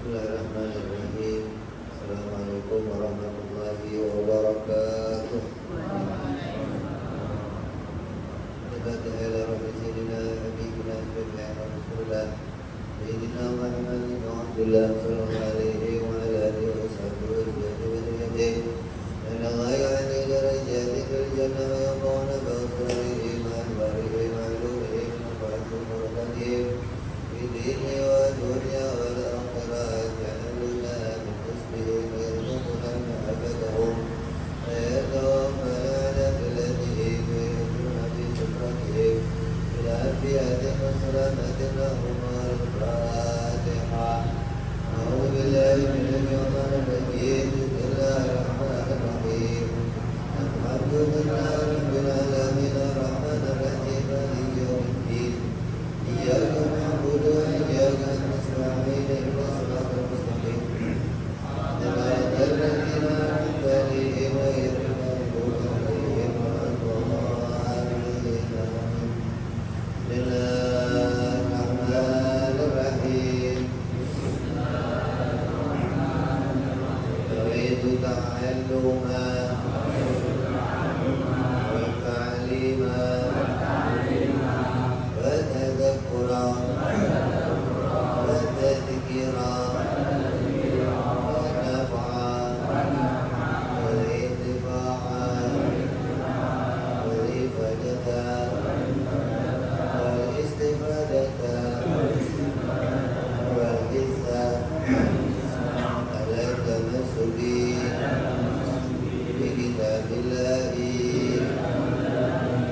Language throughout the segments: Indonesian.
Bismillahirrahmanirrahim. Assalamualaikum warahmatullahi wabarakatuh. Al-Fatihah ila rabbi sayyidina habibina syafi'ina rasulullah sayyidina Muhammadin wa abdillah sallallahu alaihi wa ala alihi wa sahbihi wa jadihi inna allaha ya'ni darajati fil jannah wa yaqawna ba'usarihi ma'al barihi ma'aluhi nafa'atum warakatihim fi dini wa dunya wal akhirah ja'aluna min husbihim wa yarzuquna ma'abadahum wa yatawaffana ala biladihim wa yajruna fi sukratihim ila afiyatin wa salamatin lahum al-Fatihah. A'udzu billahi minasyaitonir rajim. Bismillahirrahmanirrahim. Alhamdulillahi rabbil alamin arrahmanir rahim maliki yaumiddin. Iyyaka na'budu wa iyyaka nasta'in ihdinas siratal mustaqim. Siratal ladzina an'amta 'alaihim ghairil maghdubi 'alaihim waladdallin. Bismillahirrahmanirrahim. Nawaitu ta'alluma wa ta'lima wa tadhakkura wa tadhkira wa naf'a wa intifa'a wa ifadata wa istifadata wa hissa ala tamassuki bi kitabillahi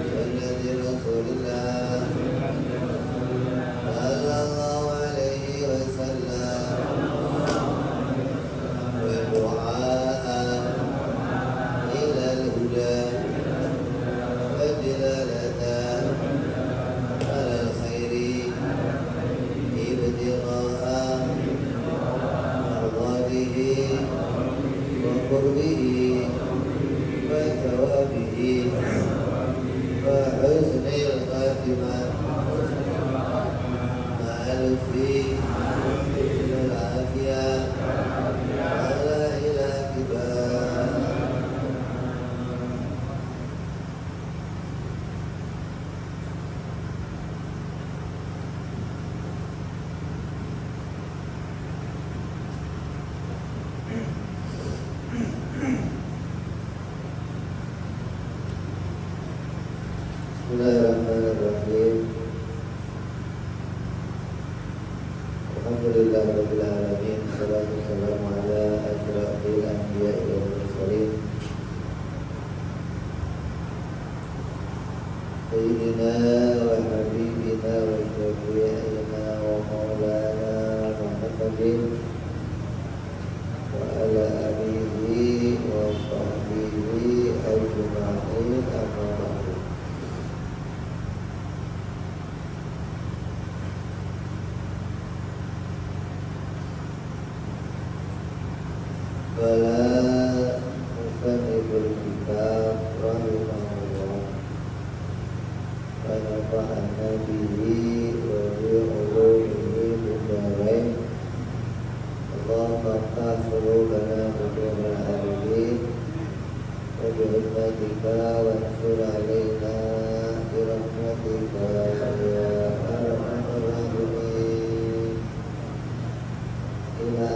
sunnati rasulillah sallallahu alaihi wasallam wa du'a ila al-huda wa dilalata ala al-khairi ibtigha'a mardatihi wa qurbihi wa thawabihi wa husnil khatimah ma'alufi wal afiyah ala ila kibar. Bismillahirrahmanirrahim. Alhamdulillahirabbil alamin. Wassalatu wassalamu ala asyrafil anbiya'i wal mursalin sayyidina wa habibina wa syafi'ina wa maulana Muhammadin wa ala alihi wa sahbihi ajma'in amma ba'du. Wala musanniful kitab rahimahullah wa nafa'ana bihi wa bi ulumihi bidarain. Allahumma iftah qulubana biqur'anil arifin wa bi hikmatika wansur alaina bi rahmatika ya arhamar rahimin. Ila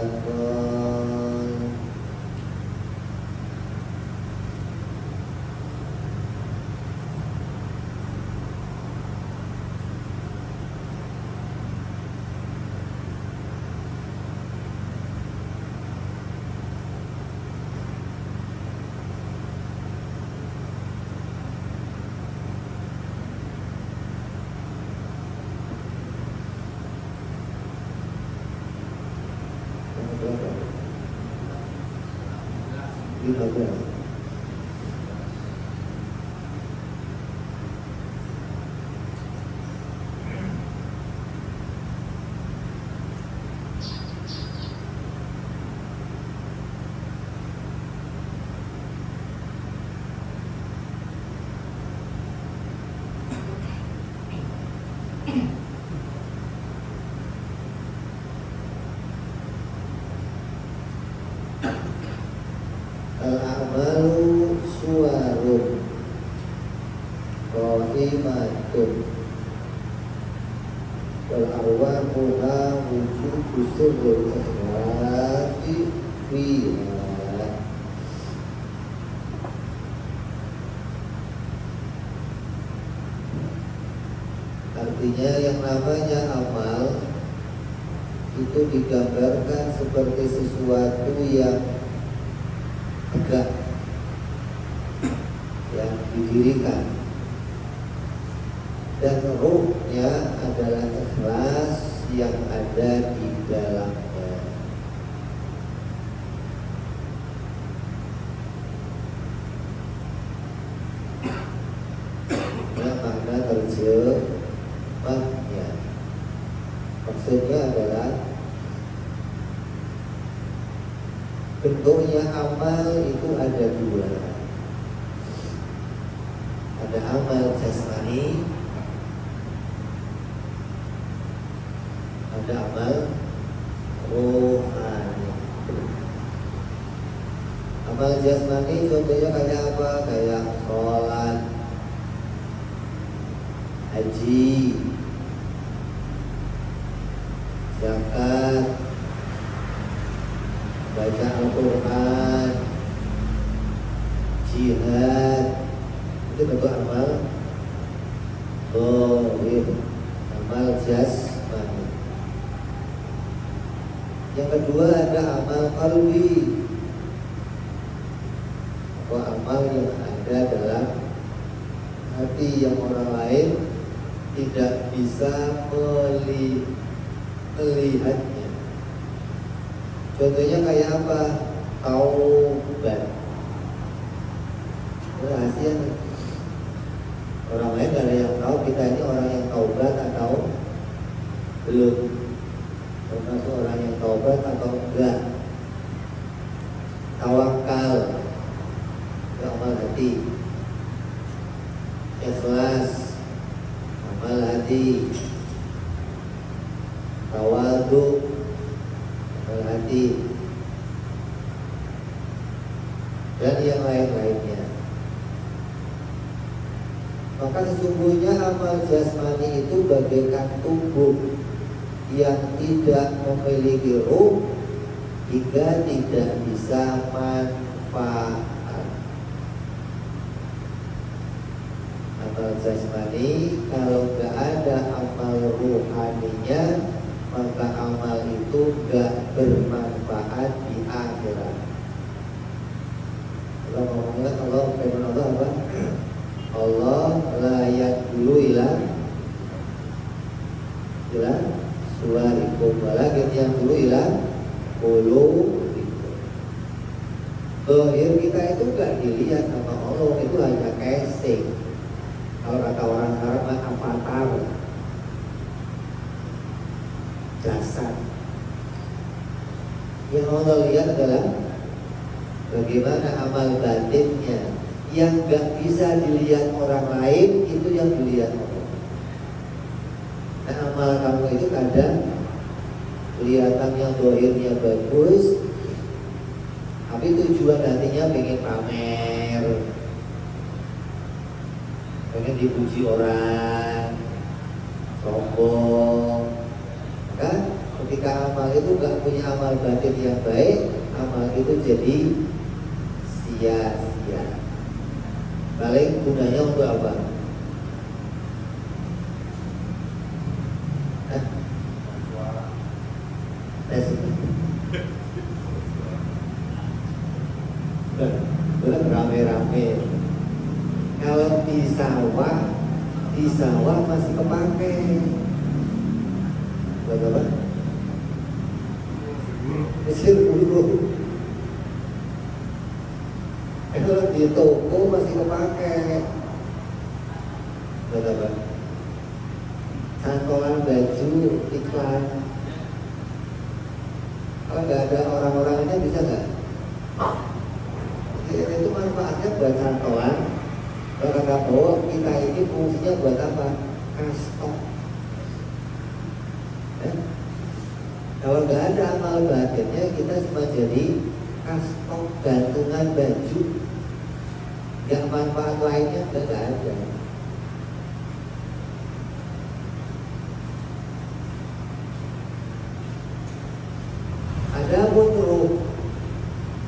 Al-a'malu suwarun qa'imatun wal arwahuha wujudu sirrul ikhlasi fiha. Artinya yang namanya amal itu digambarkan seperti sesuatu yang tegak, yang didirikan, dan ruhnya adalah ikhlas yang ada di dalamnya. Nah, makna terjemahnya maksudnya adalah bentuknya amal itu ada dua. Ada amal jasmani, ada amal rohani. Amal jasmani contohnya kayak apa? Kayak sholat, haji, zakat, baca Al-Quran, jihad, itu bentuk amal zahir, amal jasmani. Yang kedua ada amal qalbi, atau amal yang ada dalam hati yang orang lain tidak bisa melihatnya. Contohnya kayak apa? Taubat. Rahasia nih. Orang lain gak ada yang tahu kita ini orang yang taubat atau belum. Termasuk orang yang taubat atau enggak. Tawakal, amal hati. Ikhlas, amal hati. Tawadhu, amal hati, dan yang lain-lainnya. Maka sesungguhnya amal jasmani itu bagaikan tubuh yang tidak memiliki ruh hingga tidak bisa manfaat. Amal jasmani kalau nggak ada amal ruhaninya, maka amal itu gak bermanfaat di akhirat. Allah ngomongnya, Allah firman Allah apa? Allah layak dulu ilah suarikum, walakin yang dulu ilah qulubikum. Zahir kita itu gak dilihat sama Allah, itu hanya casing. Kalau kata orang Arab avatar, jasad. Yang Allah lihat adalah bagaimana amal batinnya, yang gak bisa dilihat orang lain, itu yang dilihat Allah. Nah, amal kamu itu kadang kelihatannya zahirnya bagus, tapi tujuan hatinya pengen pamer, pengen dipuji orang, sombong. Maka ketika amal itu gak punya amal batin yang baik, amal itu jadi sia-sia. Paling gunanya untuk apa? Rame-rame. Kalau di sawah masih kepake. Buat apa? Mesir buru. Kalau di toko masih kepake. Buat apa? Cantolan baju iklan. Kalau nggak ada orang-orangnya bisa nggak? Itu manfaatnya buat cantolan. Kalau kata bahwa kita ini fungsinya buat apa? Kastok. Kalau nggak ada amal batinnya, kita cuma jadi kastong, gantungan baju, yang manfaat lainnya nggak ada. Adapun ruh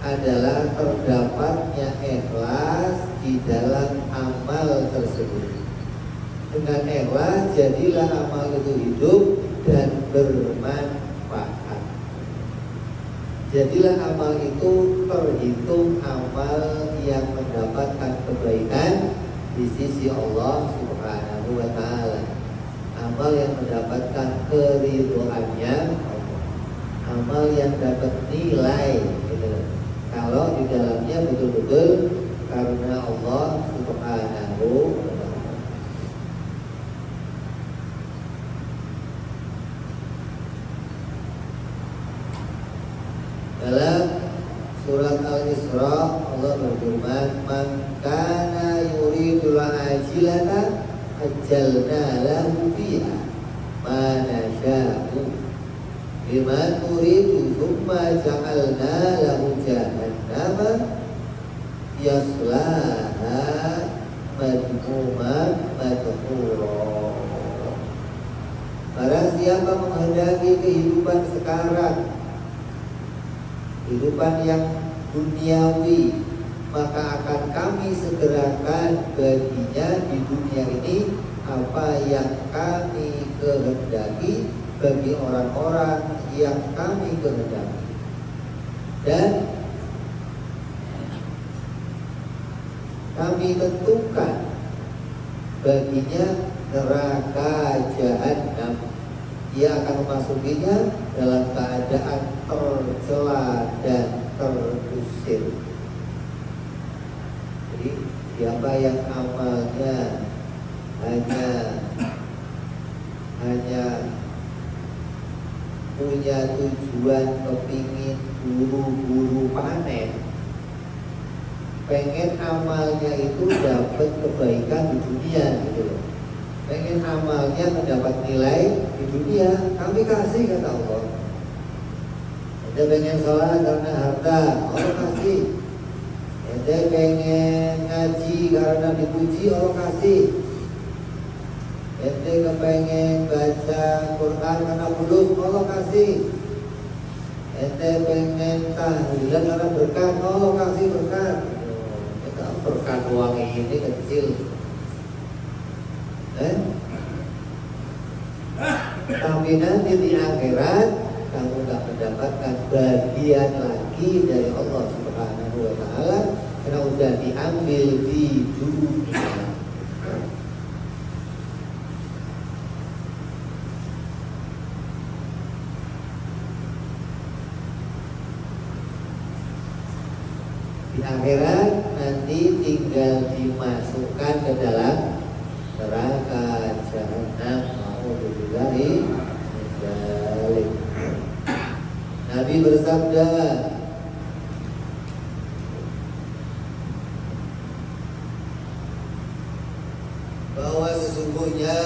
adalah terdapatnya ikhlas di dalam amal tersebut. Dengan ikhlas jadilah amal itu hidup dan bermanfaat. Jadilah amal itu terhitung amal yang mendapatkan kebaikan di sisi Allah Subhanahu wa Ta'ala. Amal yang mendapatkan keridhoannya Allah. Amal yang dapat nilai gitu. Kalau di dalamnya betul-betul karena Allah Subhanahu wa Ta'ala. Dalam surat Al-Isra Allah berfirman, "Man kana yuridul ajilata ajjalna lahu fiha ma nasha'u liman nuridu thumma ja'alna lahu jahannama yaslaha madhmuman madhura." Barang siapa menghendaki kehidupan sekarang, kehidupan yang duniawi, maka akan kami segerakan baginya di dunia ini apa yang kami kehendaki bagi orang-orang yang kami kehendaki, dan kami tentukan baginya neraka jahanam. Ia akan memasukinya dalam keadaan tercela dan terusir. Jadi siapa yang amalnya hanya punya tujuan kepingin buru-buru panen, pengen amalnya itu dapat kebaikan di dunia gitu loh, pengen amalnya mendapat nilai di dunia, kami kasih kata Allah. Ada pengen sholat karena harta, Allah kasih. Ada pengen ngaji karena dipuji, Allah kasih. Ada kepengen baca Quran karena belum, Allah kasih. Ada pengen tahlilan karena berkah, Allah kasih berkah. Berkah uang ini kecil. Tapi nanti di akhirat kamu gak mendapatkan bagian lagi dari Allah Subhanahu wa Ta'ala, karena udah diambil di dunia. Di akhirat nanti tinggal dimasukkan ke dalam neraka jahanam. Ma'udzubillahi min dzalik. Nabi bersabda, bahwa sesungguhnya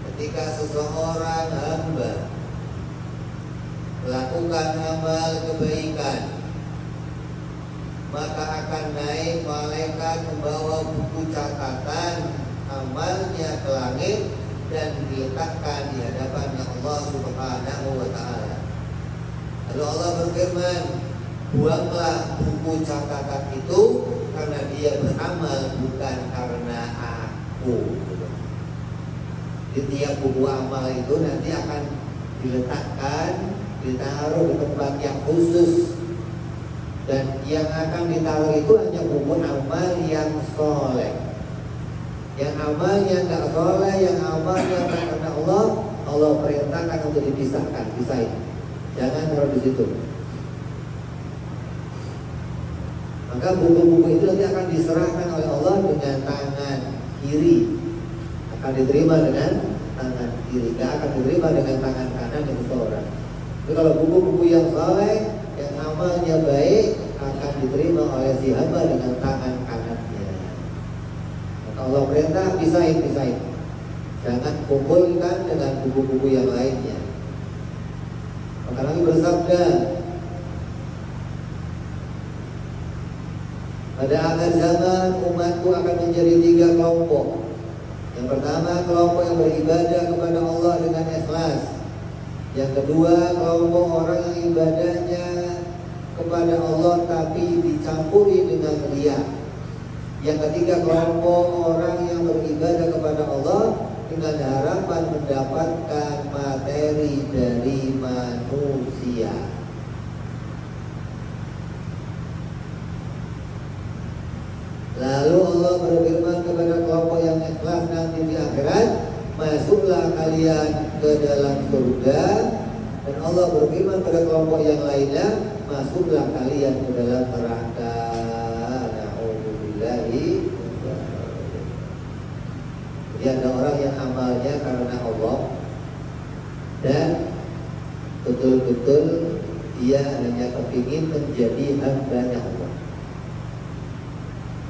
ketika seseorang hamba melakukan amal kebaikan, maka akan naik malaikat membawa buku catatan amalnya ke langit dan diletakkan di hadapannya Allah Subhanahu wa Ta'ala. Lalu Allah berfirman, buanglah buku catatan itu karena dia beramal bukan karena aku. Di tiap buku amal itu nanti akan diletakkan, ditaruh di tempat yang khusus, dan yang akan ditaruh itu hanya buku amal yang soleh. Yang amalnya nggak soleh, yang amalnya tak karena Allah, Allah perintahkan untuk dipisahkan, pisahin. Jangan taruh di situ. Maka buku-buku itu nanti akan diserahkan oleh Allah dengan tangan kiri, akan diterima dengan tangan kiri, nggak akan diterima dengan tangan kanan yang seorang. Jadi kalau buku-buku yang soleh, yang amalnya baik, akan diterima oleh si hamba dengan tangan kanannya. Maka Allah perintah pisahin. Jangan kumpulkan dengan buku-buku yang lainnya. Maka Nabi bersabda, Pada akhir zaman umatku akan menjadi 3 kelompok. Yang pertama, kelompok yang beribadah kepada Allah dengan ikhlas. Yang kedua, kelompok orang yang ibadahnya kepada Allah tapi dicampuri dengan riya. Yang ketiga, kelompok orang yang beribadah kepada Allah dengan harapan mendapatkan materi dari manusia. Lalu Allah berfirman kepada kelompok yang ikhlas nanti di akhirat, masuklah kalian ke dalam surga. Dan Allah berfirman pada kelompok yang lainnya, masuklah kalian ke dalam neraka. Na'udzubillahi. Jadi ada orang yang amalnya karena Allah dan betul-betul dia hanya kepingin menjadi hambanya Allah.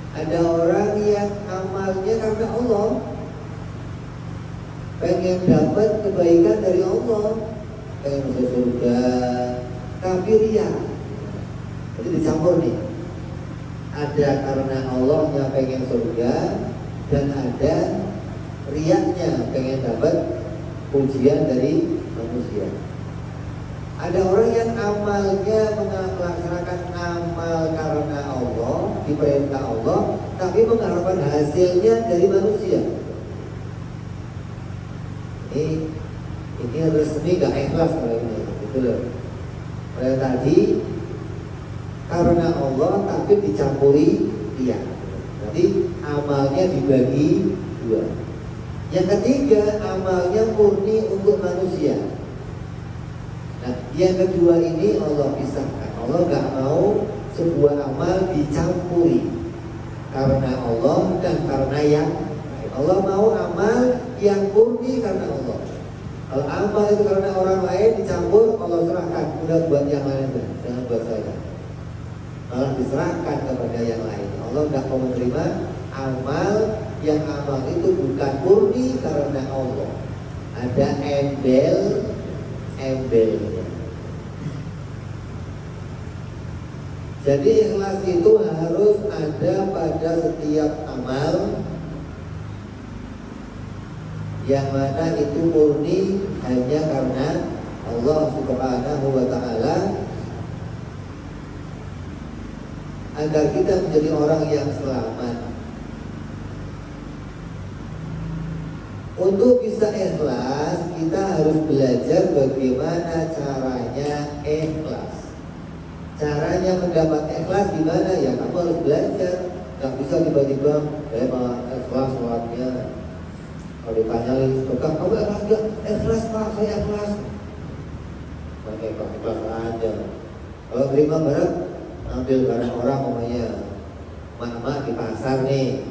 Ada orang yang amalnya karena Allah, pengen dapat kebaikan dari Allah, pengen masuk surga, tapi riya. Jadi dicampur nih. Ada karena Allahnya pengen surga, dan ada riyanya pengen dapat pujian dari manusia. Ada orang yang amalnya melaksanakan amal karena Allah, diperintah Allah, tapi mengharapkan hasilnya dari manusia. Ini resmi gak ikhlas kalau ini, gitu loh. Kalau tadi karena Allah tapi dicampuri dia. Jadi amalnya dibagi 2. Yang ketiga, amalnya murni untuk manusia. Nah, yang kedua ini Allah pisahkan. Allah gak mau sebuah amal dicampuri karena Allah dan karena yang Allah mau amal yang murni karena Allah. Kalau amal itu karena orang lain dicampur, Allah serahkan, udah buat yang lain, jangan buat saya. Malah diserahkan kepada yang lain. Allah gak mau menerima amal yang amal itu bukan murni karena Allah. Ada embel-embelnya. Jadi ikhlas itu harus ada pada setiap amal, yang mana itu murni hanya karena Allah Subhanahu wa ta'ala, agar kita menjadi orang yang selamat. Untuk bisa ikhlas, kita harus belajar bagaimana caranya ikhlas. Caranya mendapat ikhlas gimana? Ya kamu harus belajar. Gak bisa tiba-tiba ikhlas sholatnya. Kalau ditanya lagi, kamu ikhlas gak? Ikhlas pak, saya ikhlas. Pakai ikhlas aja. Kalau terima barang, ambil barang orang namanya mak-mak di pasar nih,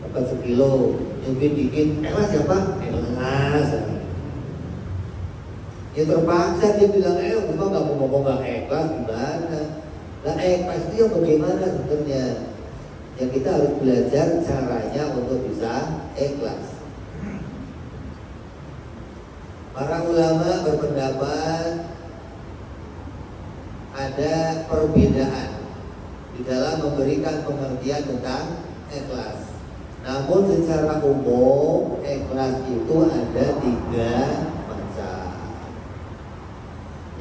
dapat 1 kilo, nyubit dikit, ikhlas ya pak? Ikhlas. Ya terpaksa dia bilang, kita nggak mau ngomong nggak ikhlas gimana? Nah ikhlas itu yang bagaimana sebenarnya? Ya kita harus belajar caranya untuk bisa ikhlas. Para ulama berpendapat ada perbedaan di dalam memberikan pengertian tentang ikhlas. Namun secara umum ikhlas itu ada 3 macam.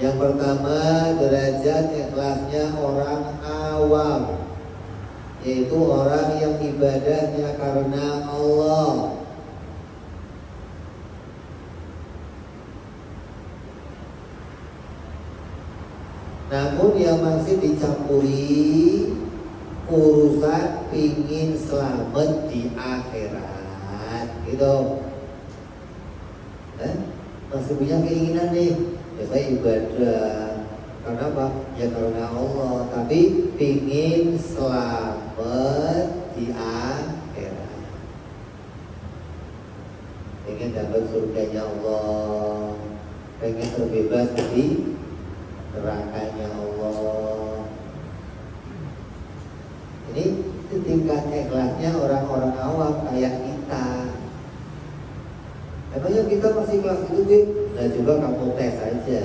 Yang pertama, derajat ikhlasnya orang awam, yaitu orang yang ibadahnya karena Allah. Namun yang masih dicampuri urusan pingin selamat di akhirat, gitu. Masih punya keinginan nih, ya saya ibadah karena apa? Ya karena Allah, tapi pingin selamat di akhirat, pengen dapat surganya Allah, pengen terbebas dari nerakanya Allah. Ini tingkat ikhlasnya orang-orang awam kayak kita. Emangnya kita masih kelas itu, Bib? Nah coba kamu tes aja.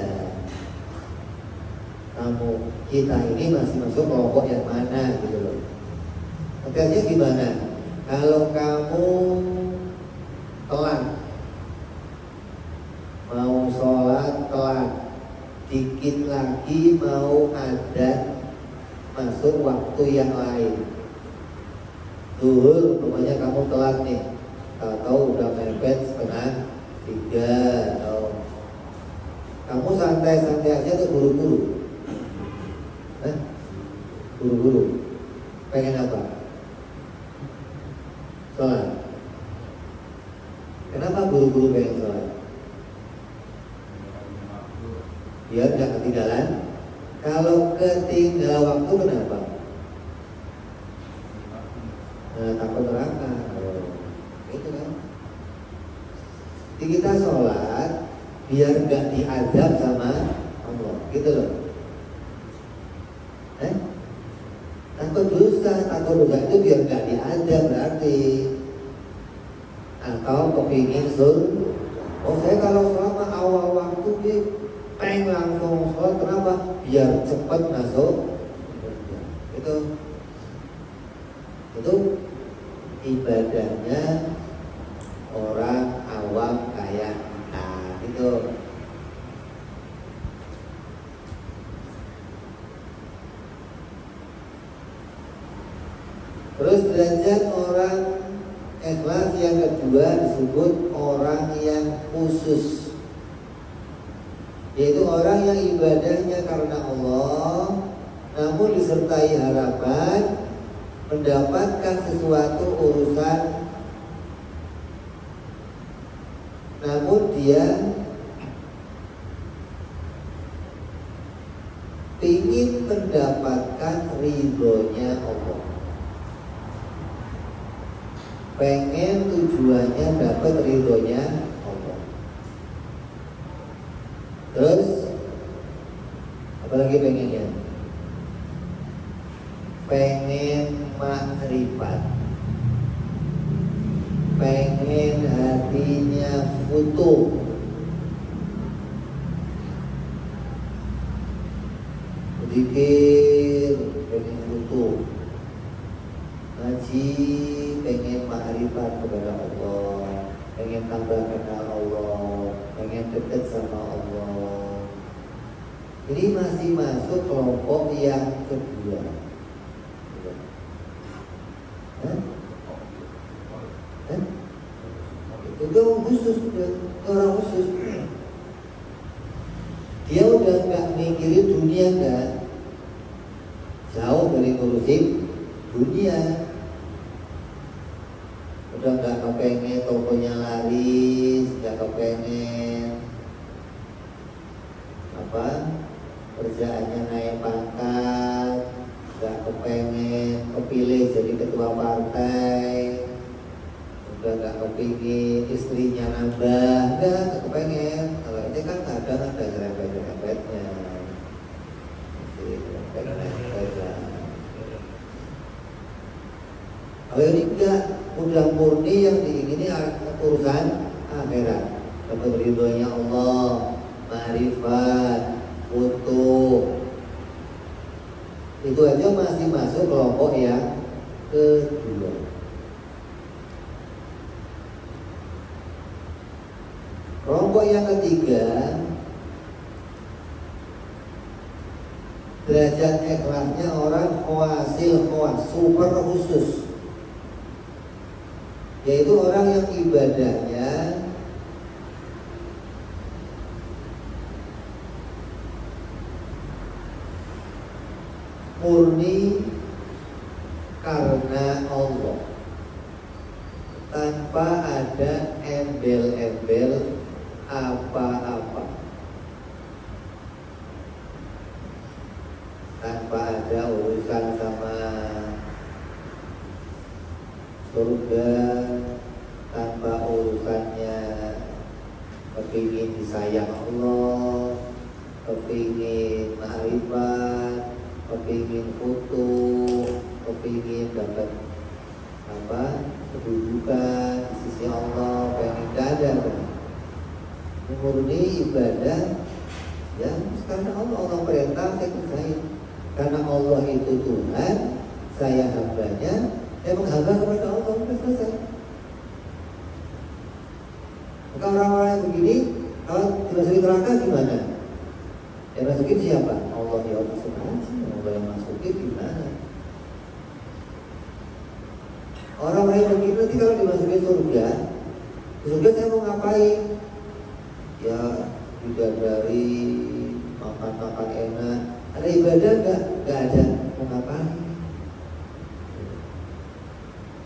Kita ini masih masuk kelompok yang mana gitu loh. Artinya gimana? Kalau kamu telat, mau sholat telat, dikit lagi mau adzan masuk waktu yang lain. Zuhur, pokoknya kamu telat nih, tahu udah mepet setengah 3, atau kamu santai-santai aja tuh buru-buru. Buru-buru. Pengen apa? Sholat. Kenapa buru-buru pengen sholat? Biar nggak ketinggalan. Kalau ketinggalan waktu kenapa? Takut neraka. Itu kan. Jadi kita sholat biar nggak diazab sama Allah, gitu loh. Takut dosa itu biar nggak diazab berarti. Atau kepingin surga. Oh saya kalau sholat awal waktu dia pengen langsung sholat, kenapa? Biar cepat masuk. Itu ibadahnya orang awam kayak kita gitu. Terus derajat orang ikhlas yang kedua disebut orang yang khusus, yaitu orang yang ibadahnya karena Allah, namun disertai harapan mendapatkan sesuatu urusan, namun dia ingin mendapatkan ridhonya Allah, pengen tujuannya dapat ridhonya Allah. Terus apalagi pengennya? Pengen makrifat, pengen hatinya futuh, zikir pengen futuh, ngaji pengen makrifat kepada Allah, pengen tambah kenal Allah, pengen dekat sama Allah. Ini masih masuk kelompok yang kedua. Itu khusus, orang khusus. Dia udah nggak mikirin dunia kan, jauh dari ngurusin dunia. Udah nggak kepengen tokonya laris, nggak kepengen kerjaannya naik pangkat, nggak kepengen kepilih jadi ketua partai, udah nggak kepingin istrinya nambah, nggak kepengen. Kalau ini kan kadang ada nyerempet-nyerempetnya, kalau ini enggak, udah murni yang diingini urusan akhirat, dapat ridhonya Allah, ma'rifat, utuh. Itu aja masih masuk kelompok yang kedua. Kelompok yang ketiga, derajat ikhlasnya orang khawasil khawas, super khusus, yaitu orang yang ibadahnya murni karena Allah, tanpa ada embel-embel apa-apa, tanpa ada urusan sama surga, tanpa urusannya kepingin disayang Allah, kepingin ma'rifat, kepingin foto, kepingin dapat kedudukan di sisi Allah, pengen dada kan. Murni ibadah ya karena Allah perintah saya kerjain, karena Allah itu Tuhan, saya hambanya, menghamba kepada Allah, sudah selesai. Maka orang-orang yang begini, kalau dimasukin neraka gimana? Yang masukin siapa? Allah, ya Allah aja. Allah yang masukin gimana? Orang-orang yang begini nanti kalau dimasukin surga saya mau ngapain? Ya bidadari, makan-makan enak. Ada ibadah enggak? Enggak ada. Mau ngapain?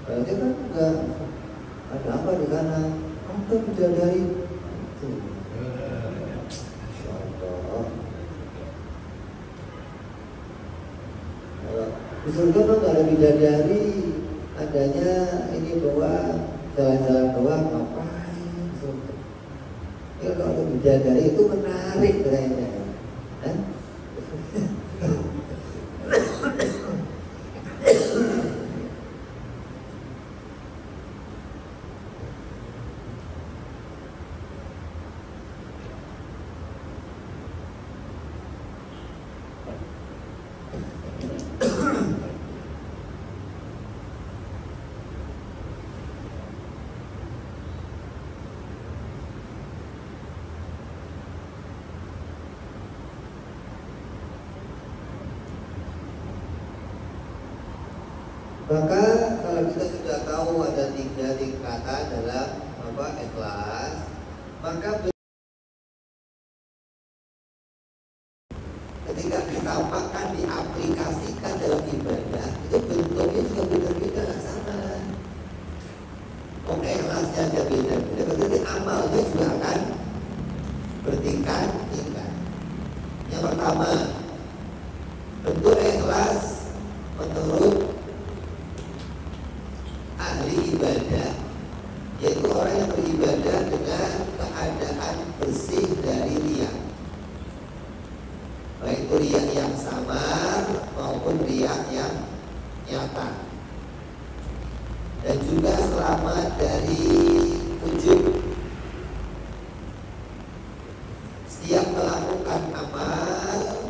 Berarti kan enggak ada apa di sana? Apa bidadari? Masya Allah. Kalau di surga mah enggak ada bidadari, adanya ini doang, jalan-jalan doang, ngapain surga? Ya kalau ada bidadari itu menarik kayaknya. Maka kalau kita sudah tahu ada 3 tingkatan dalam ikhlas, maka ketika ditampakkan, diaplikasikan dalam ibadah, itu bentuknya juga beda-beda, nggak sama. Ikhlasnya aja beda-beda, berarti amalnya juga akan bertingkat-tingkat. Yang pertama, bentuk ikhlas menurut ahli ibadah, yaitu orang yang beribadah dengan keadaan bersih dari riya, baik itu riya yang samar maupun riya yang nyata, dan juga selamat dari ujub. Setiap melakukan amal,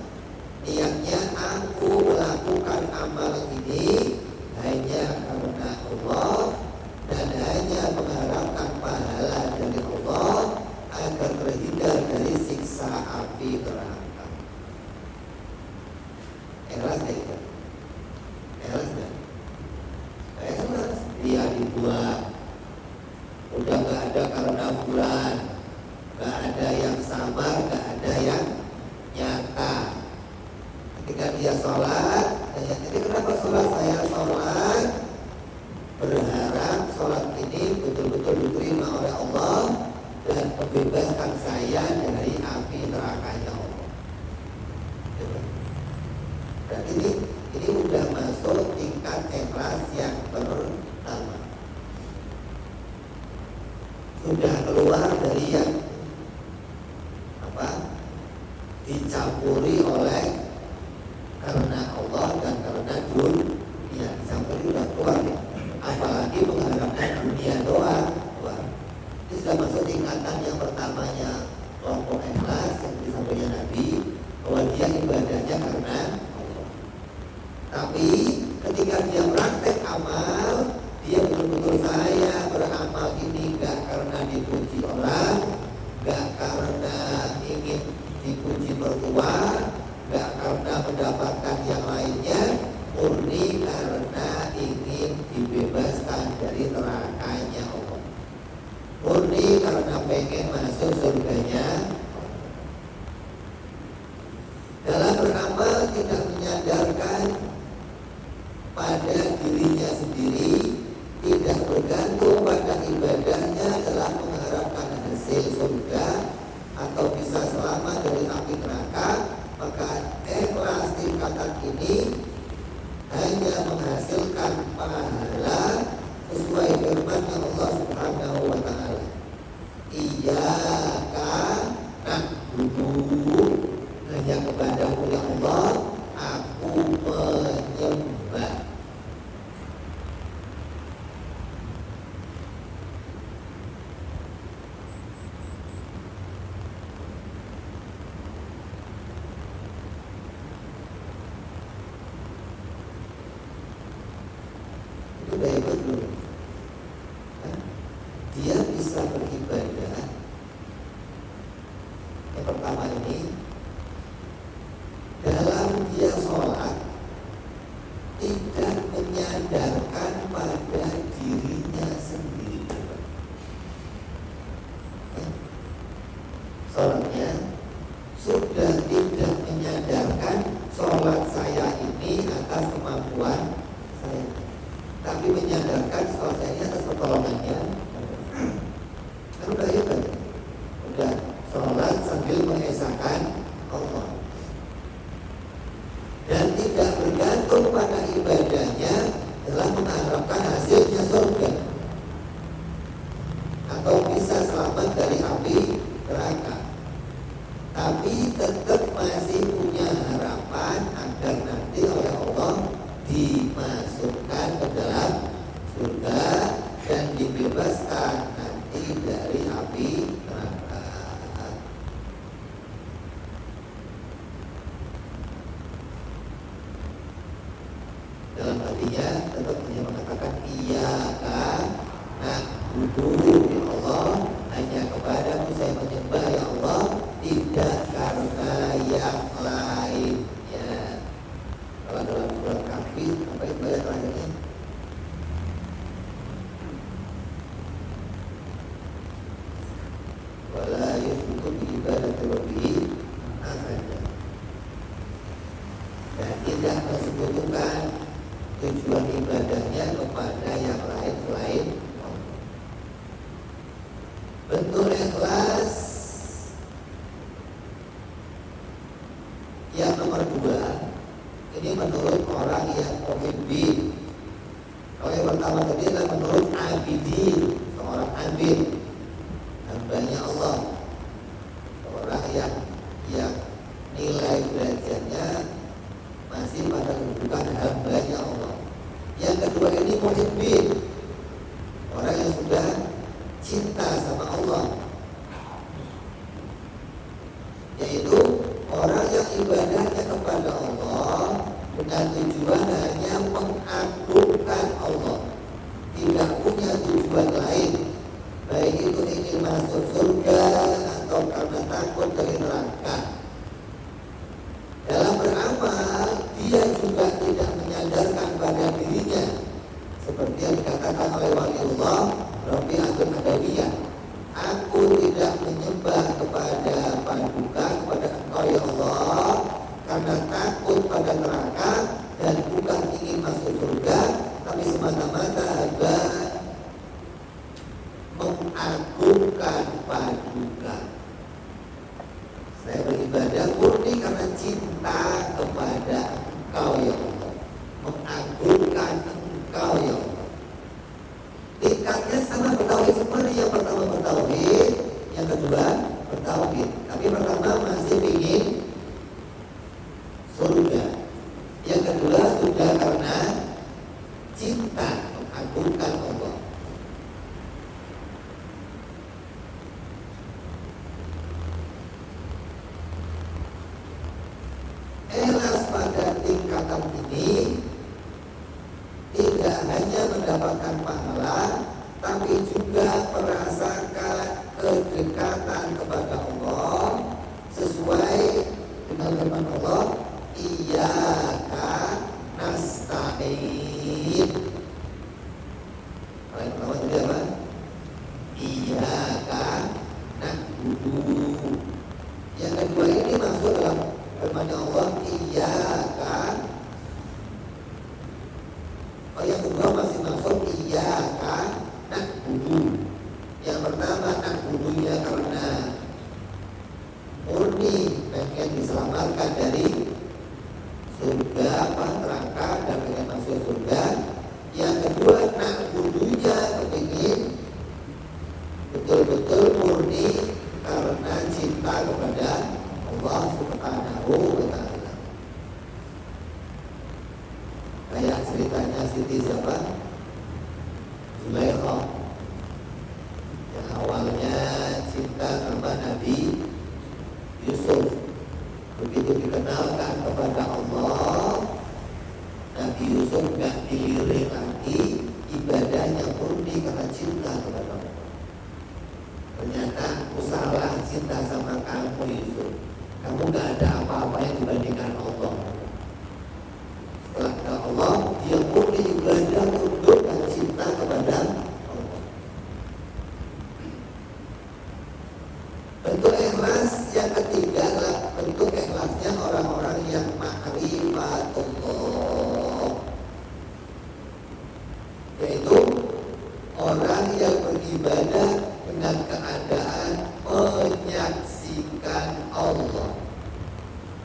niatnya aku melakukan amal ini hanya karena Allah dan hanya mengharapkan pahala dari Allah agar terhindar dari siksa api neraka. Ikhlas itu. Ikhlas kan? Ikhlas. Dia dibuat. Udah gak ada karena bulan, gak ada yang samar, gak ada yang nyata. Ketika dia sholat, jadi kenapa sholat? Saya sholat berharap sholat ini betul-betul diterima oleh Allah dan membebaskan saya dari api nerakanya Allah. Dan ini sudah masuk tingkat ikhlas yang pertama. Sudah keluar dari yang dicampuri oleh karena Allah dan karena dunia, sampai sudah keluar. Apalagi mengharapkan dunia doang. Ini sudah masuk tingkatan yang pertamanya kelompok ikhlas yang disampaikan Nabi, bahwa dia ibadahnya karena Allah. Tapi ketika dia praktek amal, dia betul-betul saya beramal ini gak karena dipuji orang, gak karena ingin dipuji mertua, gak karena mendapatkan yang lainnya, murni karena ingin dibebaskan dari nerakanya Allah, murni karena pengen masuk surganya. Dalam beramal tidak menyadarkan pada dirinya sendiri, tidak bergantung pada ibadahnya dalam mengharapkan hasil surga atau bisa selamat dari api neraka, maka ikhlas tingkatan ini hanya menghasilkan pahala sesuai firman Allah Subhanahu wa taala. Iyyaka na'budu, hanya kepadamu ya Allah aku menyembah. Yang pertama ini, dalam dia sholat tidak menyadarkan pada dirinya sendiri. Sholatnya sudah tidak menyadarkan sholat saya ini atas kemampuan saya, tapi menyadarkan sholat saya ini atas pertolongannya. Kan udah hebat, udah sholat sambil mengesahkan Allah dan tidak bergantung pada ibadahnya dalam mengharapkan hasilnya surga atau bisa selamat dari api neraka, tapi tetap masih punya harapan agar nanti oleh Allah dimasukkan ke dalam surga dan dibebaskan nanti dari api neraka. Dalam hatinya tetap hanya mengatakan iya kan, nah butuh ya Allah, hanya kepadamu saya menyembah ya Allah, tidak karena yang lainnya. Kalau dalam surat Kahfi apa itu ayat terakhirnya? Wala yusyriku bi ibadati rabbih ahada. Dan tidak mensekutukan tujuan ibadahnya kepada yang lain selain Allah. Bentuk ikhlas yang nomor 2 ini menurut orang yang muhibbin. Kalau yang pertama tadi adalah menurut abidin, seorang abid, hambanya Allah, orang yang nilai derajatnya masih pada kedudukan hambanya Allah. Yang kedua ini muhibbin, orang yang sudah cinta sama Allah, yaitu orang yang ibadahnya kepada Allah dengan tujuan hanya mengagungkan Allah, tidak punya tujuan lain, baik itu ingin masuk surga atau karena takut dari neraka. Dalam beramal dia juga tidak menyadarkan pada dirinya, seperti yang dikatakan oleh waliullah Rabbi Agung Adawiyah, aku tidak menyembah kepada paduka, kepada Engkau ya Allah, karena takut pada neraka dan bukan ingin masuk surga, tapi semata-mata agar mengagungkan paduka. Saya beribadah murni karena cinta kepada Engkau ya Allah, mengagungkan Engkau ya Allah. Tingkatnya sama bertauhid seperti yang pertama bertauhid, yang kedua bertauhid, tapi pertama masih ingin surga, yang kedua sudah karena cinta mengagungkan Allah. Ikhlas pada tingkatan ini tidak hanya mendapatkan pahala, tapi juga merasakan kedekatan kepada Allah sesuai dengan firman Allah, iyyaka nasta'in. Ayat pertama tadi apa? Iyyaka na'budu. Yang kedua ini masuk dalam firman Allah, iyyaka. Yang kedua masih masuk iyyaka na'budu. Yang pertama na'budunya karena murni pengen diselamatkan dari surga neraka dan pengen masuk surga. Yang kedua na'budunya kepingin betul-betul murni karena cinta kepada Allah Subhanahu wa ta'ala. Kayak ceritanya Siti siapa? Zulaikha, yang awalnya cinta sama Nabi Yusuf. Begitu dikenalkan kepada Allah, Nabi Yusuf gak dilirik lagi, ibadahnya murni karena cinta kepada Allah. Ternyata aku salah cinta sama kamu Yusuf.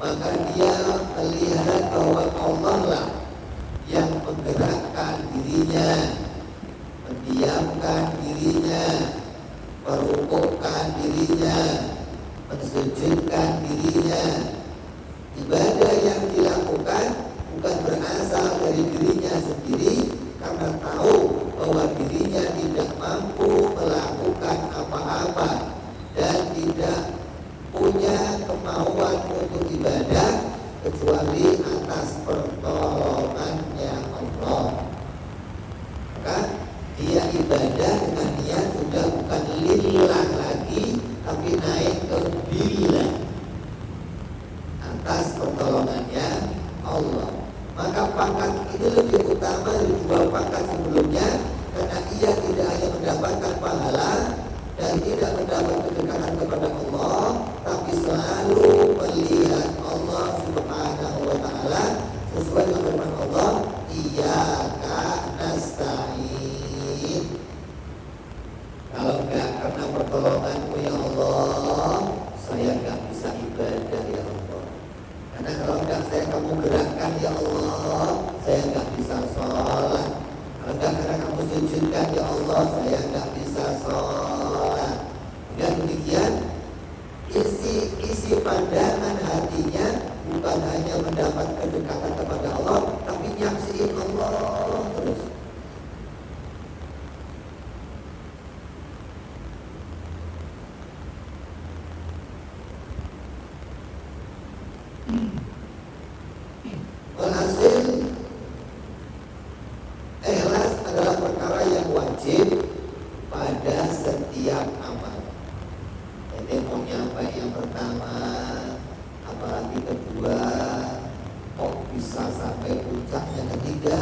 maka dia melihat bahwa Allah lah yang menggerakkan dirinya, mendiamkan dirinya, merukukkan dirinya, mensujudkan dirinya. Ibadah yang dilakukan bukan berasal dari dirinya sendiri, karena tahu bahwa dirinya tidak mampu melakukan apa-apa dan tidak punya kemauan untuk ibadah kecuali atas pertolongannya Allah. Maka dia ibadah dengan niat sudah bukan lillah lagi, tapi naik ke billah, atas pertolongannya Allah. Maka pangkat ini lebih utama dari dua pangkat sebelumnya, karena ia tidak hanya mendapatkan pahala dan tidak mendapat kedekatan kepada Allah, tapi selalu melihat Allah Subhanahu wa Ta'ala sesuai dengan firman Allah, Iyyaka nasta'in. Kalau enggak karena pertolonganmu ya Allah, saya enggak bisa ibadah ya Allah. Karena kalau enggak kamu gerakkan ya Allah, saya enggak bisa sholat. Kalau enggak karena kamu sujudkan ya Allah, saya enggak bisa sholat. Dan demikian isi pandangan hatinya bukan hanya mendapat kedekatan kepada Allah, tapi nyaksiin Allah terus. Walhasil, ikhlas adalah perkara yang wajib pada setiap amal. Jadi mau nyampe yang pertama, apalagi kedua, kok bisa sampai puncaknya ketiga.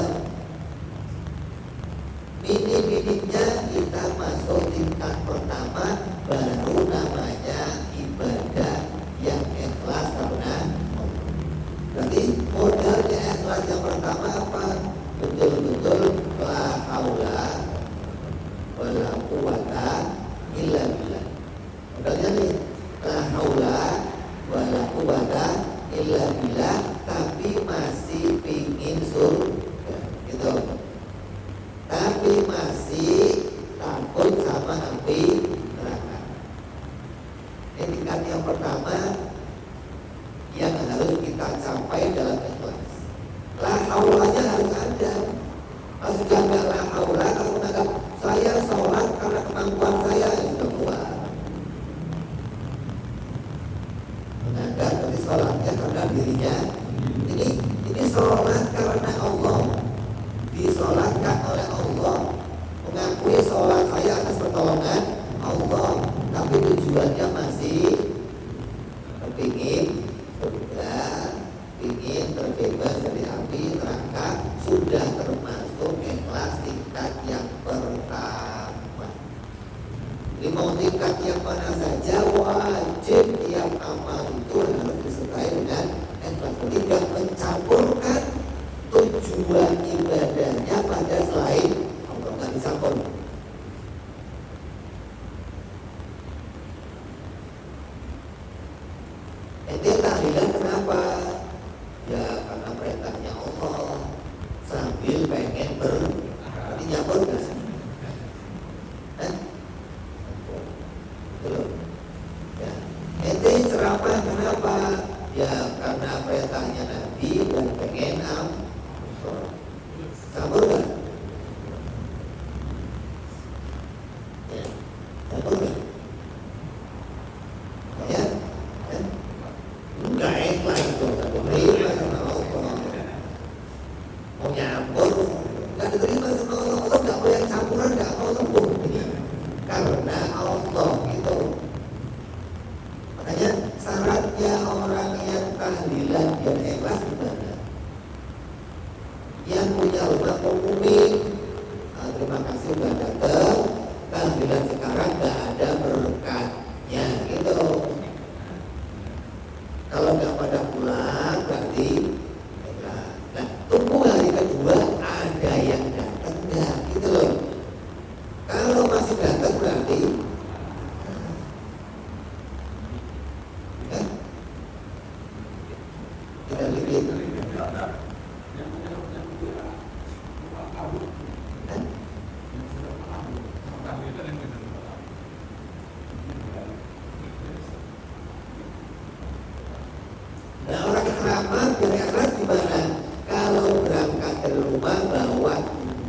Minim-minimnya kita masuk tingkat pertama, baru namanya ibadah yang ikhlas karena berarti modalnya ikhlas yang pertama apa? Betul-betul la haula wala quwata illa billah. Modalnya nih la haula wala quwata illa billah, tapi masih pingin surga gitu. Tapi masih takut sama api neraka. Ini tingkat yang pertama yang harus kita capai dalam ikhlas. La haulanya harus ada. Kalau sudah nggak la haula, kalau menganggap saya sholat karena kemampuan saya sudah kuat. Menganggap dari sholatnya karena dirinya. Ini sholat karena Allah, disolatkan oleh Allah, mengakui sholat saya atas pertolongan Allah, tapi tujuannya masih kepingin surga, ingin terbebas dari api neraka, sudah termasuk ikhlas tingkat yang pertama. Jadi mau tingkat yang mana saja, wajib tiap amal itu harus disertai dengan ikhlas, tidak mencampurkan tujuan ibadahnya pada selain Allah, nggak dicampur. Ente tahlilan kenapa? Ya karena perintahnya Allah, sambil pengen berarti nyambung nggak sih? Belum. Ya. Ente ceramah kenapa? Ya karena perintahnya Nabi dan pengen campur nggak? Ya, campur nggak? Ya. Enggak ikhlas itu, terima sama Allah. Mau nyampur, enggak diterima sama Allah. Allah enggak mau yang campuran, enggak mau lembut. Karena Allah itu. Makanya syaratnya orang yang tahlilan dan ikhlas gimana? Yang punya rumah umumin, terima kasih sudah datang. Tahlilan sekarang enggak ada berkatnya gitu. Kalau nggak pada pulang berarti nah, tunggu hari kedua ada yang datang nggak gitu loh. Kalau masih datang berarti Kita lihat. Nah, orang keramat beres gimana? Kalau berangkat dari rumah bawa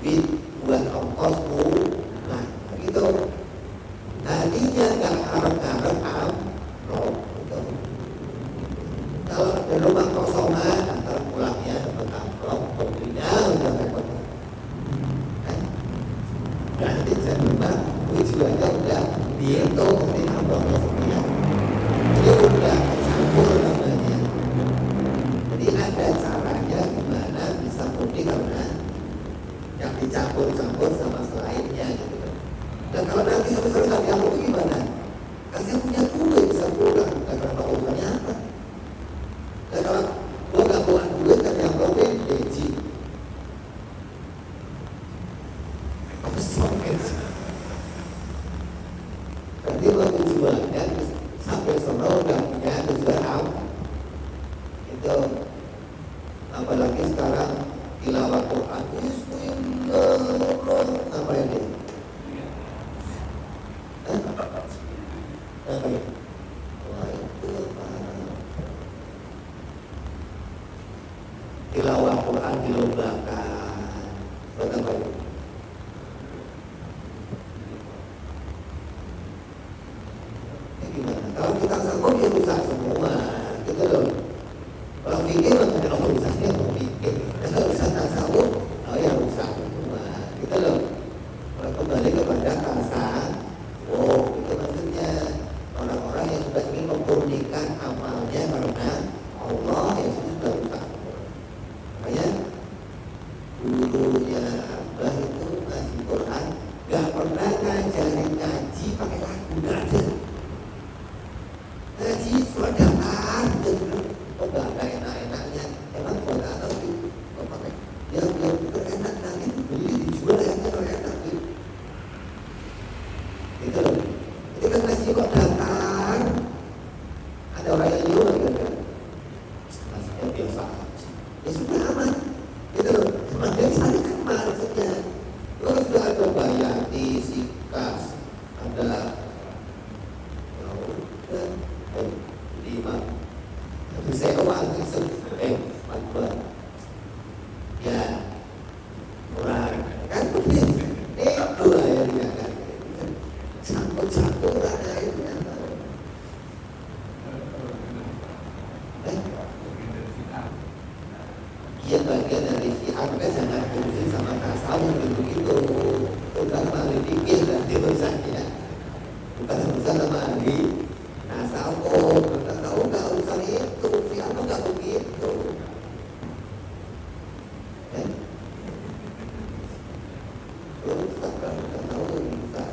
duit buat ongkos pulang, gitu. Tadinya nggak harap-harap amplop, gitu. Kalau dari rumah kosongan, antara pulangnya dapat amplop, kopinya udah repot. Nanti saya bilang, tujuannya udah dihitung dari amplopnya sekian. Jadi udah campur namanya. Jadi ada caranya gimana bisa mudik karena yang dicampur-campur sama selainnya gitu. Dan kalau nanti misalnya nggak diambil itu gimana? Kasih punya duit bisa pulang. Dan kenapa urusannya apa? Dan kalau gua nggak pulang duit kan yang problem deji. Apa sih? Berarti lo tujuannya sampai sono udah punya tujuan itu. Apalagi sekarang tilawah Quran, apa ini? Apa ini? Wah itu tilawah Quran dilombakan, apa ini? Gimana? Kalau kita sanggup ya rusak semua, gitu loh. Kalau pikir kalau rusaknya mau pikir, kalau rusak tak sanggup, oh ya rusak semua, gitu loh. Kalau kembali kepada kasa, oh itu maksudnya orang-orang yang sudah ingin memurnikan amalnya karena Allah yang sudah rusak. Makanya dulunya Abah itu ngasih Quran, gak pernah ngajarin ngaji pakai lagu, gak ada. Ngaji surat datar, kok gak ada enak-enaknya. Emang kalau gak tahu itu, kok pakai yang enak nanti beli dijual yang enak gitu. Gitu loh. Jadi kan ngaji kok datar. Ada orang yang nyuruh kan? Ngajinya biasa. Ya sudah aman. Gitu loh. Semakin sari kan maksudnya. Terus sudah ada bayati, sikas, ada lima. Tapi saya kemarin empat. Ya, murah. Kan begitu. Itu lah yang dia kan. Campur-campur ada itu. Iya bagian dari siar, jangan fungsi sama tasawuf begitu. Bukan ahli fikih dan teorisannya. Bukan urusan sama ahli tasawuf. Tasawuf nggak urusan itu, siar nggak begitu. Urusan kalau tasawuf urusan.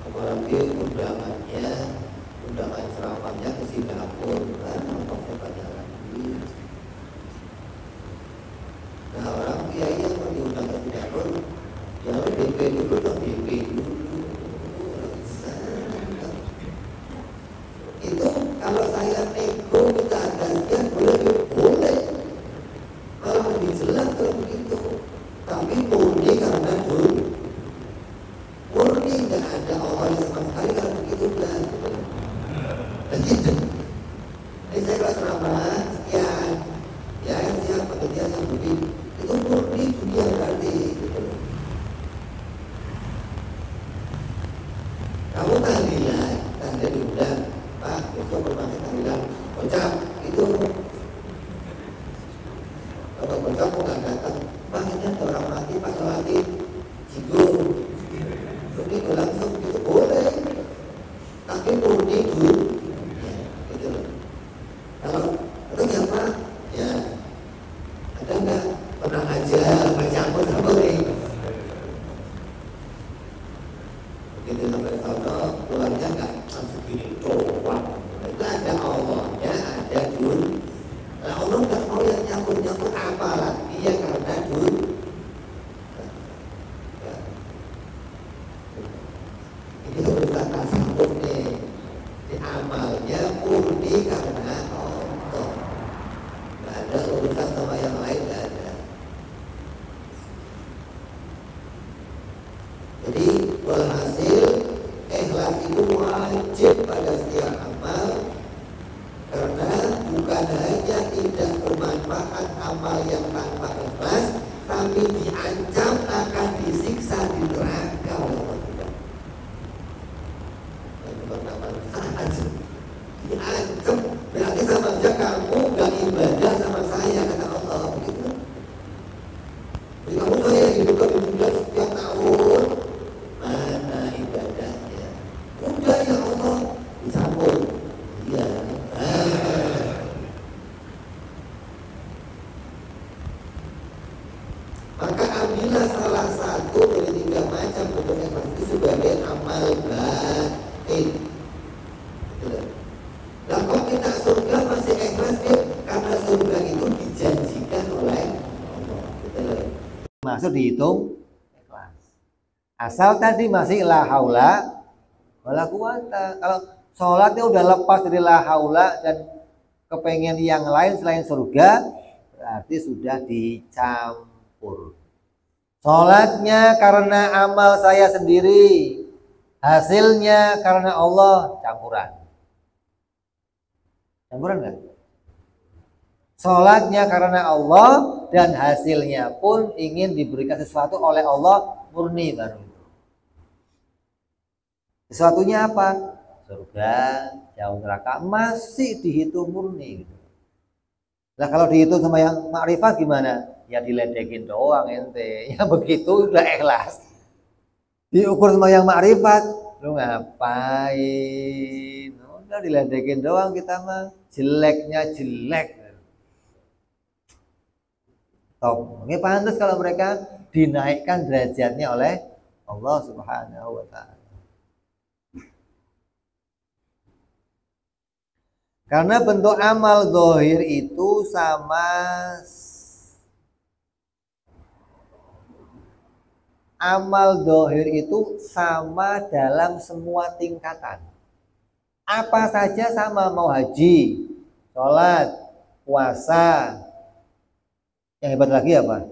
Apalagi undangan ceramahnya ke Singapura kan, apa banyak lagi. Nah orang kiai yang mau diundang ke Singapura, ya DP dulu dong, DP dulu. Itu kalau saya nego minta gantian boleh. Kalau lebih jelas kalau begitu. Tapi murni karena dulu. Murni nggak ada Allah yang sama sekali kalau begitu kan. Begitu. Ini saya kelas ceramah sekian. Ya yang siap pekerjaan yang begitu. Itu murni dunia berarti. Gitu. Kamu tahlilan, tanda diundang. Pak, besok bermain tahlilan. Kocak, itu. Kalau kocak mau nggak datang, Pak ini ada orang mati, Pak mati. Cigur. Ini langsung gitu boleh, tapi murni dulu, gitu loh. Kalau itu siapa? Ya, ada nggak pernah aja macam apa boleh. Begitu sampai sana keluarnya nggak langsung gini doang. Itu ada Allahnya, ada dulu. Nah Allah nggak mau yang nyampur apa lagi ya karena dulu. pada setiap amal, karena bukan hanya tidak bermanfaat amal yang tanpa ikhlas, tapi diancam akan disiksa di neraka. Diancam, berarti sama aja kamu gak ibadah sama saya, kata Allah begitu. Jadi kamu saya hidup ke dunia setiap tahun, mana ibadahnya? Udah ya Allah, disambung. Iya. Maka ambillah salah satu dari 3 macam bentuk ikhlas itu sebagai amal batin. Nah, kok kita surga masih ikhlas ya? Karena surga itu dijanjikan oleh Allah. Masuk dihitung ikhlas. Asal tadi masih la haula wala quwata. Kalau sholatnya udah lepas dari la haula dan kepengen yang lain selain surga, berarti sudah dicampur. Sholatnya karena amal saya sendiri, hasilnya karena Allah, campuran. Campuran kan? Sholatnya karena Allah dan hasilnya pun ingin diberikan sesuatu oleh Allah, murni baru itu. Sesuatunya apa? Surga, jauh neraka, masih dihitung murni gitu. Nah kalau dihitung sama yang makrifat gimana? Ya diledekin doang ente. Ya begitu udah ikhlas. Diukur sama yang makrifat, lu ngapain? Udah diledekin doang kita mah. Jeleknya jelek. Top. Ini pantas kalau mereka dinaikkan derajatnya oleh Allah Subhanahu wa ta'ala. Karena bentuk amal zahir itu sama dalam semua tingkatan. Apa saja sama, mau haji, sholat, puasa. Yang hebat lagi apa?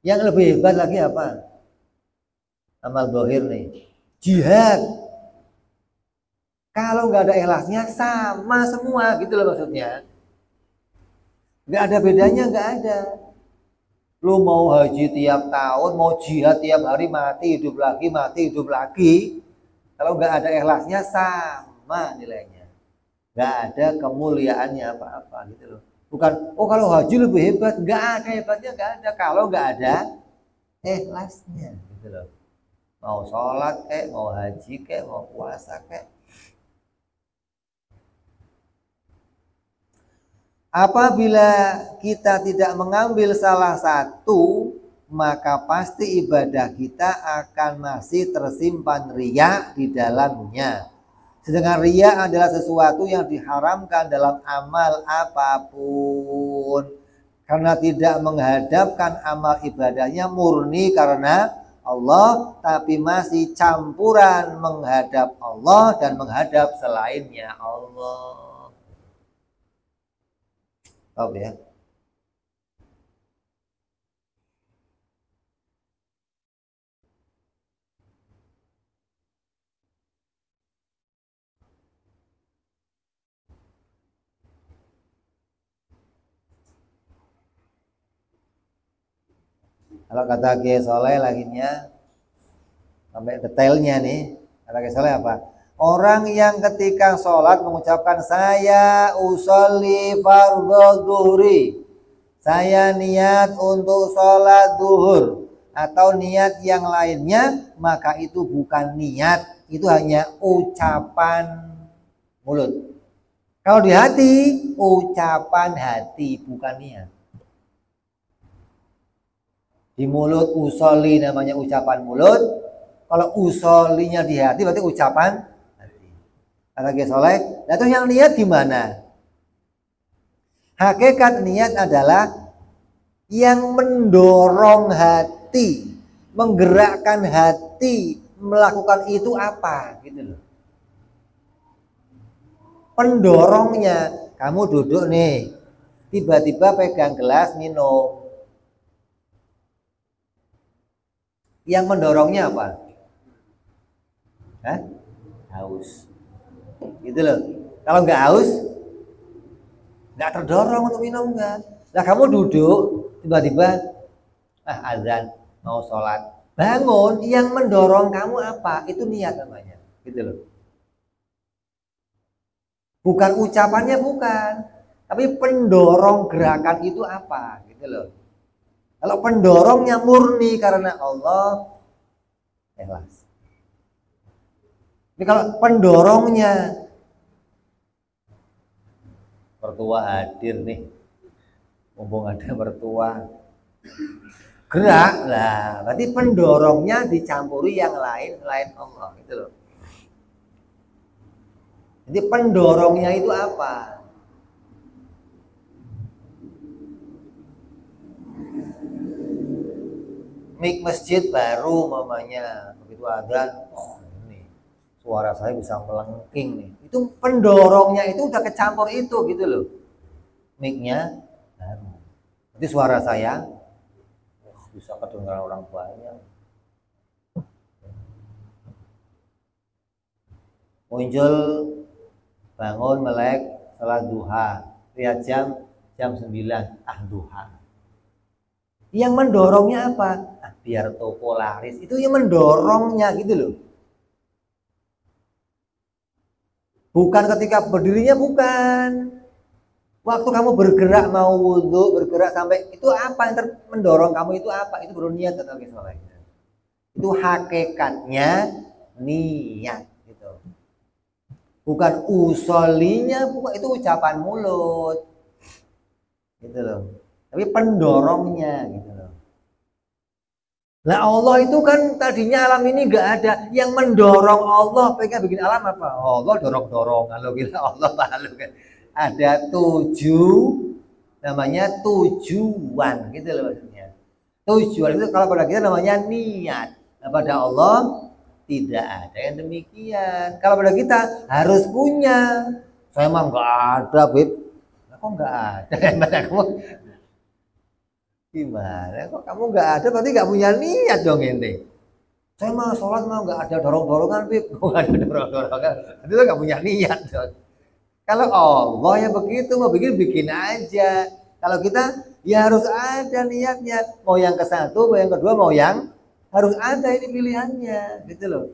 Yang lebih hebat lagi apa? Amal zahir nih. Jihad. Kalau nggak ada ikhlasnya sama semua gitu loh maksudnya. Nggak ada bedanya, nggak ada. Lu mau haji tiap tahun, mau jihad tiap hari, mati hidup lagi, mati hidup lagi. Kalau nggak ada ikhlasnya sama nilainya. Nggak ada kemuliaannya apa-apa gitu loh. Bukan, oh kalau haji lebih hebat, nggak ada hebatnya, nggak ada. Kalau nggak ada ikhlasnya gitu loh. Mau sholat kayak, mau haji kayak, mau puasa kayak. Apabila kita tidak mengambil salah satu, maka pasti ibadah kita akan masih tersimpan riya di dalamnya. Sedangkan riya adalah sesuatu yang diharamkan dalam amal apapun. Karena tidak menghadapkan amal ibadahnya murni karena Allah, tapi masih campuran menghadap Allah dan menghadap selainnya Allah. Tahu ya? Kalau kata Kiai Soleh laginya sampai detailnya nih, kata Kiai Soleh apa? Orang yang ketika sholat mengucapkan saya usolli fardhu zuhri, saya niat untuk sholat zuhur, atau niat yang lainnya, maka itu bukan niat, itu hanya ucapan mulut. Kalau di hati, ucapan hati, bukan niat. Di mulut usolli namanya ucapan mulut, kalau usollinya di hati berarti ucapan hati. Kata Kiai Soleh, nah itu yang niat gimana? Hakikat niat adalah yang mendorong hati, menggerakkan hati melakukan itu apa gitu loh. Pendorongnya, kamu duduk nih, tiba-tiba pegang gelas minum. Yang mendorongnya apa? haus. Gitu loh. Kalau nggak haus, nggak terdorong untuk minum kan. Nah kamu duduk, tiba-tiba azan mau sholat, bangun, yang mendorong kamu apa? Itu niat namanya, gitu loh. Bukan ucapannya, bukan, tapi pendorong gerakan itu apa, gitu loh. Kalau pendorongnya murni karena Allah, ikhlas. Tapi kalau pendorongnya mertua hadir nih, mumpung ada mertua, gerak lah, berarti pendorongnya dicampuri yang lain selain Allah, gitu loh. Jadi pendorongnya itu apa? Mik masjid baru mamanya, begitu adzan, ini suara saya bisa melengking nih. Itu pendorongnya itu udah kecampur itu, gitu loh. Miknya baru. Jadi suara saya bisa kedengaran orang banyak. Muncul, bangun, melek, salat duha, lihat jam 9, duha. Yang mendorongnya apa? Biar toko laris. Itu yang mendorongnya, gitu loh. Bukan ketika berdirinya, bukan. Waktu kamu bergerak mau wudhu, bergerak sampai itu apa yang mendorong kamu itu apa? Itu baru niat atau solehnya. Itu hakikatnya niat, gitu. Bukan usolinya, bukan itu ucapan mulut, gitu loh. Tapi pendorongnya, gitu loh. Nah Allah itu kan tadinya alam ini nggak ada, yang mendorong Allah pengen bikin alam apa? Allah dorong-dorongan, lo gila Allah malu kan. Ada 7, namanya tujuan, gitu loh maksudnya. Tujuan itu kalau pada kita namanya niat. Nah, pada Allah tidak ada yang demikian. Kalau pada kita harus punya. Saya mah nggak ada, Bib. Nah, kok nggak ada? Kamu gimana? Kok kamu nggak ada? Berarti nggak punya niat dong ente. Saya mah sholat mah nggak ada dorong-dorongan, Bib. Nggak ada dorong-dorongan. Berarti lo nggak punya niat dong. Kalau Allah yang begitu, mau bikin aja. Kalau kita ya harus ada niatnya. Mau yang ke satu, mau yang kedua, mau yang harus ada ini pilihannya, gitu loh.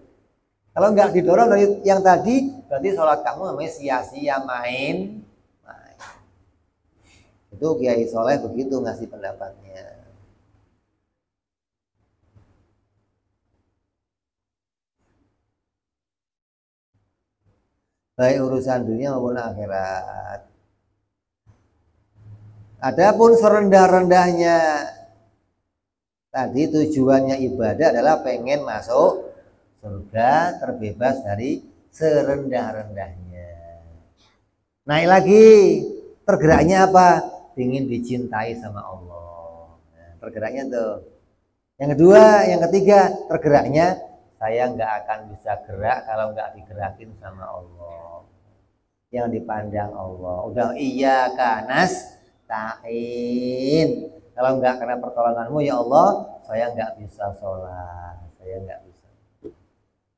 Kalau nggak didorong dari yang tadi, berarti sholat kamu namanya sia-sia main. Itu Kiai Soleh begitu ngasih pendapatnya. Baik urusan dunia maupun akhirat. Adapun serendah-rendahnya tadi tujuannya ibadah adalah pengen masuk surga, terbebas dari serendah-rendahnya. Naik lagi, tergeraknya apa? Ingin dicintai sama Allah. Nah, tergeraknya tuh. Yang kedua, yang ketiga, tergeraknya saya nggak akan bisa gerak kalau nggak digerakin sama Allah. Yang dipandang Allah. Udah iya kanas ta'in. Kalau nggak karena pertolonganmu ya Allah, saya nggak bisa sholat. Saya nggak bisa.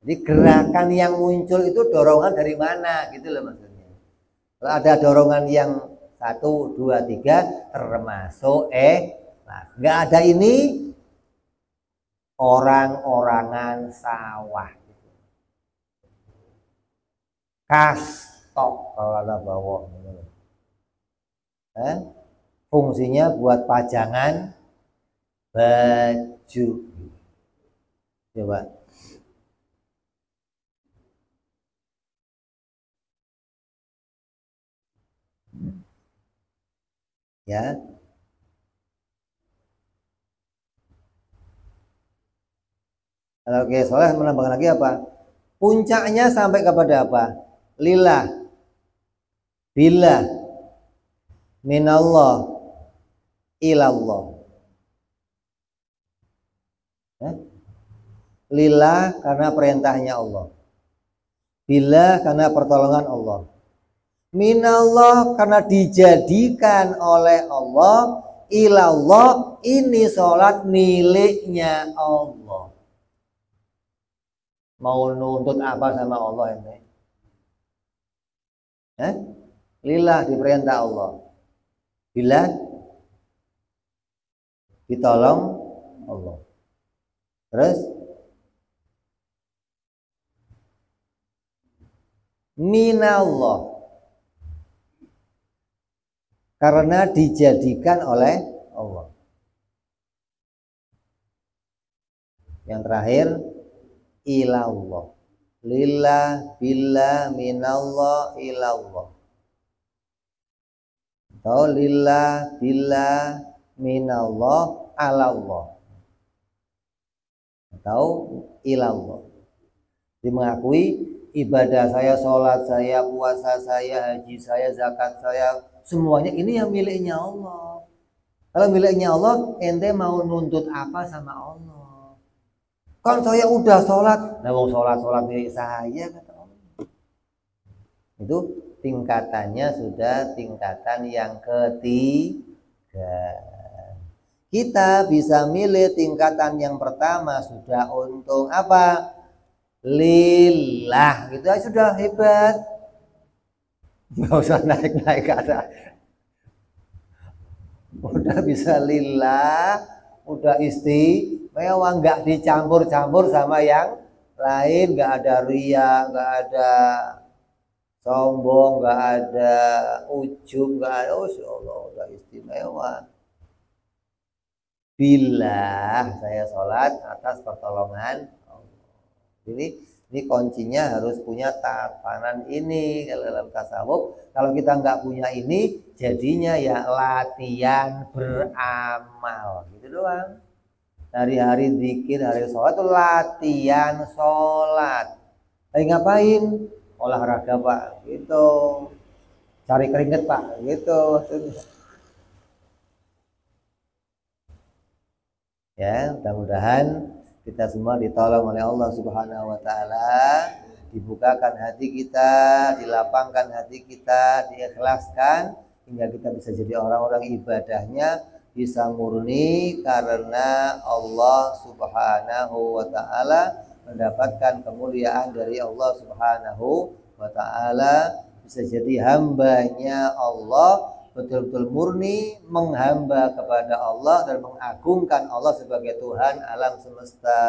Jadi gerakan yang muncul itu dorongan dari mana gitu loh maksudnya. Kalau ada dorongan yang 1, 2, 3 termasuk nah, nggak ada ini orang-orangan sawah gitu. Kastok kalau ada bawah gitu. Fungsinya buat pajangan baju. Coba. Ya. Kalau Kiai Soleh menambahkan lagi apa? Puncaknya sampai kepada apa? Lillah, billah, minallah, ilallah. Lillah karena perintahnya Allah. Billah karena pertolongan Allah. Minallah karena dijadikan oleh Allah. Ilallah ini sholat miliknya Allah. Mau nuntut apa sama Allah ente? Lillah, diperintah Allah. Bila ditolong Allah. Terus minallah, karena dijadikan oleh Allah. Yang terakhir ilallah. Lillah, billah, minallah, ilallah. Atau lillah, billah, minallah, alallah. Atau ilallah. Dimengakui ibadah saya, sholat saya, puasa saya, haji saya, zakat saya, semuanya ini yang miliknya Allah. Kalau miliknya Allah, ente mau nuntut apa sama Allah? Kan saya udah sholat, nah mau sholat milik saya kata Allah. Itu tingkatannya sudah tingkatan yang ketiga. Kita bisa milih tingkatan yang pertama sudah untung apa? Lillah, gitu aja sudah hebat. Nggak usah naik-naik ke atas. Udah bisa lillah, udah istimewa, nggak dicampur-campur sama yang lain, nggak ada ria, nggak ada sombong, nggak ada ujub, nggak ada, oh Allah, udah istimewa. Bila saya sholat atas pertolongan Allah. Ini kuncinya harus punya tatanan ini. Kalau dalam tasawuf, kalau kita nggak punya ini, jadinya ya latihan beramal gitu doang. Hari-hari zikir, hari sholat itu latihan sholat. Lagi ngapain? Olahraga pak, gitu. Cari keringet pak, gitu. Ya, mudah-mudahan kita semua ditolong oleh Allah Subhanahu wa taala, dibukakan hati kita, dilapangkan hati kita, diikhlaskan hingga kita bisa jadi orang-orang ibadahnya bisa murni karena Allah Subhanahu wa taala, mendapatkan kemuliaan dari Allah Subhanahu wa taala, bisa jadi hambanya Allah, betul-betul murni menghamba kepada Allah dan mengagungkan Allah sebagai Tuhan alam semesta.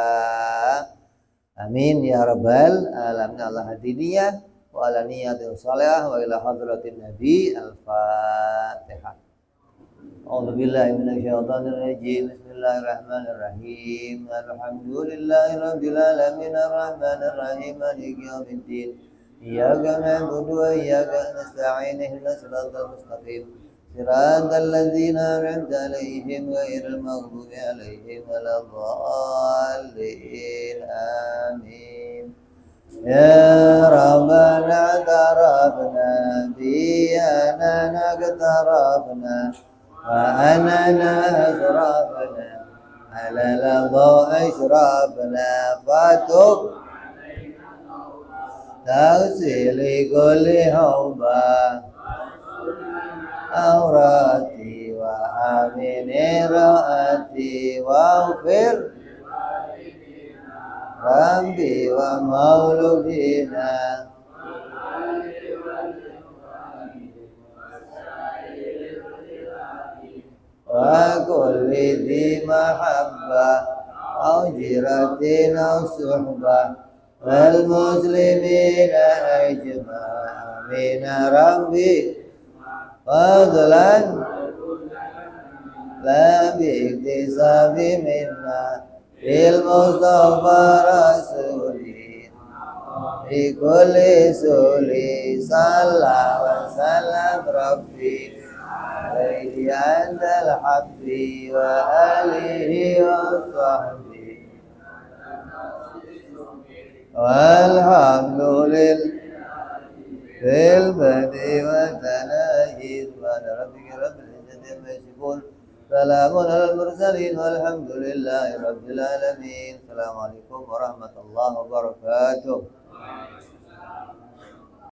Amin ya rabbal alamin. Allah hadiniyah wa ala niyatin salihah wa ila hadratin nabi. Al-Fatihah. A'udzu billahi minasyaitonir rajim. Bismillahirrahmanirrahim. Alhamdulillahirabbil alamin arrahmanir rahim maliki yaumiddin. Iyyaka na'budu wa iyyaka nasta'in ihdinas siratal mustaqim siratal ladzina an'amta 'alaihim ghairil maghdubi 'alaihim waladdallin. Amin. Ya Rabbana tarafna bi anana tarafna wa anana asrafna ala ladha ashrafna fatub tausili kulli hawba aurati wa amini ra'ati wa ufir Rabbi wa mauludina wa kulli di mahabbah au jiratin au suhbah wal muslimina ajma'in. Amin rabbi fadlan la bi'tisabi minna bil mustafa rasulin bi kulli suli sallallahu wa sallam rabbi alaihi andal habbi wa alihi wa sahbihi walhamdulillah fil badi wa tanahir wa rabbika rabbil izzati amma yasifun salamun alal mursalin walhamdulillahi rabbil alamin. Assalamualaikum warahmatullahi wabarakatuh.